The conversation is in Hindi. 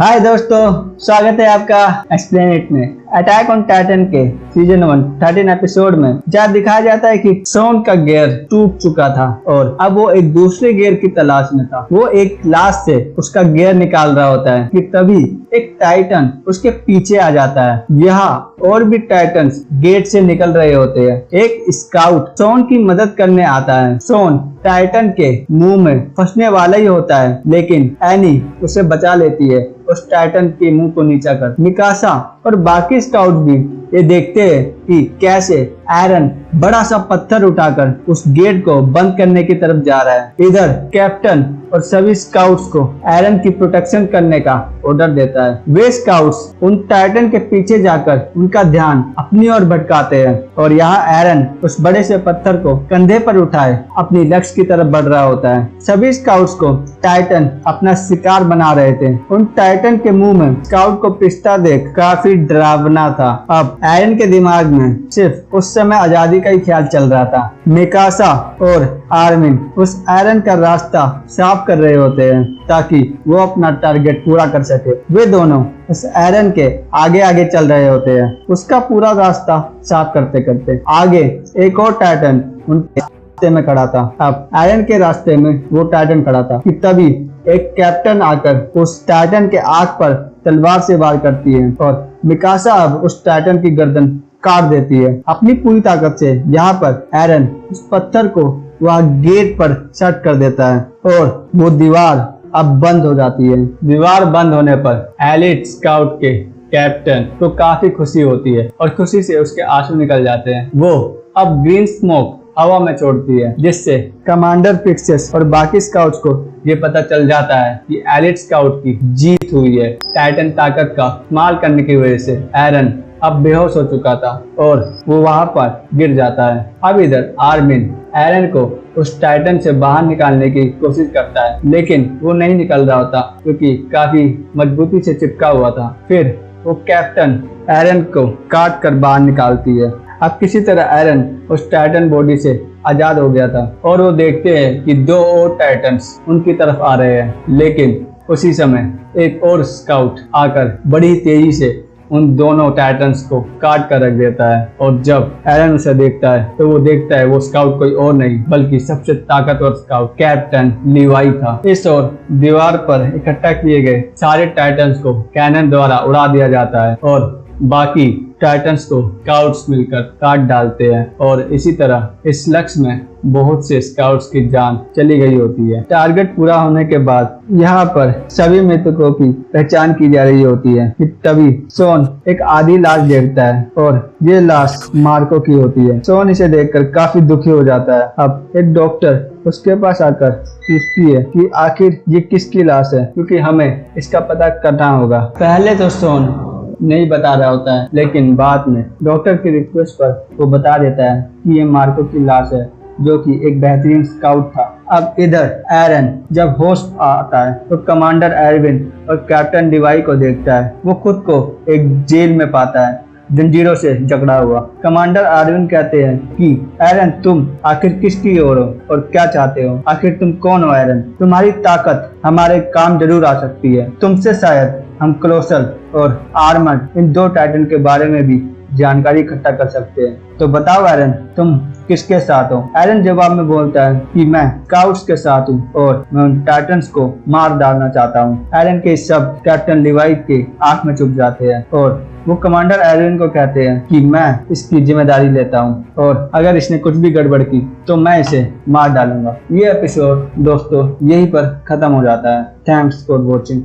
हाय दोस्तों, स्वागत है आपका एक्सप्लेन इट में। अटैक ऑन टाइटन के सीजन 1 13 एपिसोड में जहाँ दिखाया जाता है कि सोन का गियर टूट चुका था और अब वो एक दूसरे गियर की तलाश में था। वो एक लाश से उसका गियर निकाल रहा होता है कि तभी एक टाइटन उसके पीछे आ जाता है। यहाँ और भी टाइटन्स गेट से निकल रहे होते हैं। एक स्काउट सोन की मदद करने आता है। सोन टाइटन के मुंह में फंसने वाला ही होता है, लेकिन एनी उसे बचा लेती है उस टाइटन के मुंह को नीचा कर। मिकासा और बाकी स्काउट भी ये देखते हैं कि कैसे एरन बड़ा सा पत्थर उठाकर उस गेट को बंद करने की तरफ जा रहा है। इधर कैप्टन और सभी स्काउट्स को एरन की प्रोटेक्शन करने का ऑर्डर देता है। वे स्काउट्स उन टाइटन के पीछे जाकर उनका ध्यान अपनी ओर भटकाते हैं और यहाँ एरन उस बड़े से पत्थर को कंधे पर उठाए अपनी लक्ष्य की तरफ बढ़ रहा होता है। सभी स्काउट्स को टाइटन अपना शिकार बना रहे थे। उन टाइटन के मुंह में स्काउट को पिस्ता देख काफी डरावना था। अब एरन के दिमाग में सिर्फ उस समय आजादी का ही ख्याल चल रहा था। मिकासा और आर्मिन उस एरन का रास्ता साफ कर रहे होते हैं ताकि वो अपना टारगेट पूरा कर सके। वे दोनों उस एरन के आगे आगे चल रहे होते हैं, उसका पूरा रास्ता साफ करते करते। आगे एक और टाइटन उनके रास्ते में खड़ा था। अब एरन के रास्ते में वो टाइटन खड़ा था कि तभी एक कैप्टन आकर उस टाइटन के आंख पर तलवार से वार करती है और मिकासा अब उस टाइटन की गर्दन काट देती है अपनी पूरी ताकत से। यहाँ पर एरन उस पत्थर को वह गेट पर सेट कर देता है और वो दीवार अब बंद हो जाती है। दीवार बंद होने पर एलिट स्काउट के कैप्टन को काफी खुशी होती है और खुशी से उसके आंसू निकल जाते हैं। वो अब ग्रीन स्मोक हवा में छोड़ती है, जिससे कमांडर पिक्सेस और बाकी स्काउट्स को ये पता चल जाता है कि एलिट स्काउट की जीत हुई है। टाइटन ताकत का इस्तेमाल करने की वजह से एरन अब बेहोश हो चुका था और वो वहां पर गिर जाता है। अब इधर आर्मिन एरन को उस टाइटन से बाहर निकालने की कोशिश करता है, लेकिन वो नहीं निकल रहा होता क्योंकि काफी मजबूती से चिपका हुआ था। फिर वो कैप्टन एरन को काट कर बाहर निकालती है। अब किसी तरह एरन उस टाइटन बॉडी से आजाद हो गया था और वो देखते हैं कि दो और टाइटन्स उनकी तरफ आ रहे हैं, लेकिन उसी समय एक और स्काउट आकर बड़ी तेजी से उन दोनों टाइटन्स को काट कर रख देता है। और जब एरन उसे देखता है तो वो देखता है वो स्काउट कोई और नहीं बल्कि सबसे ताकतवर स्काउट कैप्टन लीवाई था। इस ओर दीवार पर इकट्ठा किए गए सारे टाइटन्स को कैनन द्वारा उड़ा दिया जाता है और बाकी टाइटन्स को स्काउट्स मिलकर काट डालते हैं और इसी तरह इस लक्ष्य में बहुत से स्काउट्स की जान चली गई होती है। टारगेट पूरा होने के बाद यहाँ पर सभी मृतकों की पहचान की जा रही होती है कि तभी सोन एक आधी लाश देखता है और ये लाश मार्को की होती है। सोन इसे देखकर काफी दुखी हो जाता है। अब एक डॉक्टर उसके पास आकर पूछती है कि आखिर ये किसकी लाश है, क्योंकि हमें इसका पता करना होगा। पहले तो सोन नहीं बता रहा होता है, लेकिन बाद में डॉक्टर की रिक्वेस्ट पर वो बता देता है कि ये मार्को की लाश है, जो कि एक बेहतरीन स्काउट था। अब इधर एरन जब होश आता है तो कमांडर एरविन और कैप्टन डिवाई को देखता है। वो खुद को एक जेल में पाता है, जंजीरों से जकड़ा हुआ। कमांडर आर्विन कहते हैं कि एरन, तुम आखिर किसकी ओर हो और क्या चाहते हो? आखिर तुम कौन हो एरन? तुम्हारी ताकत हमारे काम जरूर आ सकती है। तुमसे शायद हम क्लोसल और आर्मर्ड इन दो टाइटन के बारे में भी जानकारी इकट्ठा कर सकते हैं। तो बताओ एरन, तुम किसके साथ हो? एरन जवाब में बोलता है कि मैं स्काउट्स के साथ हूँ और मैं उन टाइटन्स को मार डालना चाहता हूँ। एरन के सब कैप्टन लिवाई के आंख में चुभ जाते हैं और वो कमांडर एरविन को कहते हैं कि मैं इसकी जिम्मेदारी लेता हूँ और अगर इसने कुछ भी गड़बड़ की तो मैं इसे मार डालूंगा। ये एपिसोड दोस्तों यहीं पर खत्म हो जाता है। Thanks for watching.